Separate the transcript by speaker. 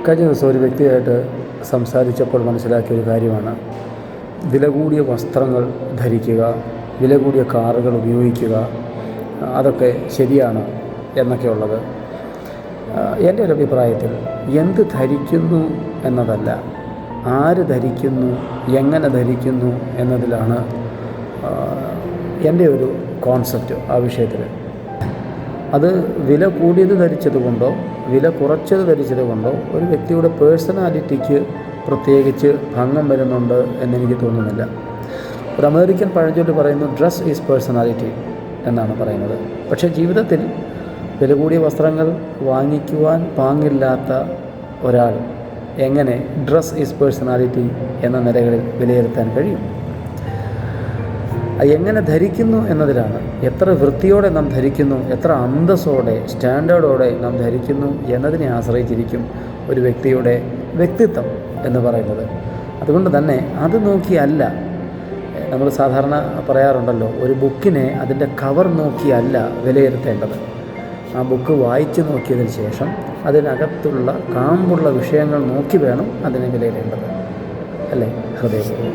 Speaker 1: കഴിഞ്ഞ ദിവസം ഒരു വ്യക്തിയായിട്ട് സംസാരിച്ചപ്പോൾ മനസ്സിലാക്കിയ ഒരു കാര്യമാണ്, വില കൂടിയ വസ്ത്രങ്ങൾ ധരിക്കുക, വില കൂടിയ കാറുകൾ ഉപയോഗിക്കുക, അതൊക്കെ ശരിയാണ് എന്നൊക്കെയുള്ളത്. എൻ്റെ ഒരു അഭിപ്രായത്തിൽ എന്ത് ധരിക്കുന്നു എന്നതല്ല, ആര് ധരിക്കുന്നു, എങ്ങനെ ധരിക്കുന്നു എന്നതിലാണ് എൻ്റെ ഒരു കോൺസെപ്റ്റ് ആ വിഷയത്തിൽ. അത് വില കൂടിയത് ധരിച്ചത് കൊണ്ടോ വില കുറച്ചത് ധരിച്ചത് കൊണ്ടോ ഒരു വ്യക്തിയുടെ പേഴ്സണാലിറ്റിക്ക് പ്രത്യേകിച്ച് ഭംഗം വരുന്നുണ്ട് എന്നെനിക്ക് തോന്നുന്നില്ല. ഒരു അമേരിക്കൻ പഴഞ്ചൊല്ല് പറയുന്നു, ഡ്രസ് ഈസ് പേഴ്സണാലിറ്റി എന്നാണ് പറയുന്നത്. പക്ഷേ ജീവിതത്തിൽ വില കൂടിയ വസ്ത്രങ്ങൾ വാങ്ങിക്കുവാൻ പാങ്ങില്ലാത്ത ഒരാൾ എങ്ങനെ ഡ്രസ് ഈസ് പേഴ്സണാലിറ്റി എന്ന നിലകളിൽ വിലയിരുത്താൻ കഴിയും? എങ്ങനെ ധരിക്കുന്നു എന്നതിലാണ്. എത്ര വൃത്തിയോടെ നാം ധരിക്കുന്നു, എത്ര അന്തസ്സോടെ സ്റ്റാൻഡേർഡോടെ നാം ധരിക്കുന്നു എന്നതിനെ ആശ്രയിച്ചിരിക്കും ഒരു വ്യക്തിയുടെ വ്യക്തിത്വം എന്ന് പറയുന്നത്. അതുകൊണ്ട് തന്നെ അത് നോക്കിയല്ല, നമ്മൾ സാധാരണ പറയാറുണ്ടല്ലോ, ഒരു ബുക്കിനെ അതിൻ്റെ കവർ നോക്കിയല്ല വിലയിരുത്തേണ്ടത്. ആ ബുക്ക് വായിച്ചു നോക്കിയതിന് ശേഷം അതിനകത്തുള്ള കാമ്പുള്ള വിഷയങ്ങൾ നോക്കി വേണം അതിനെ വിലയിരുത്തേണ്ടത്, അല്ലേ? ഹൃദയപൂർവ്വം.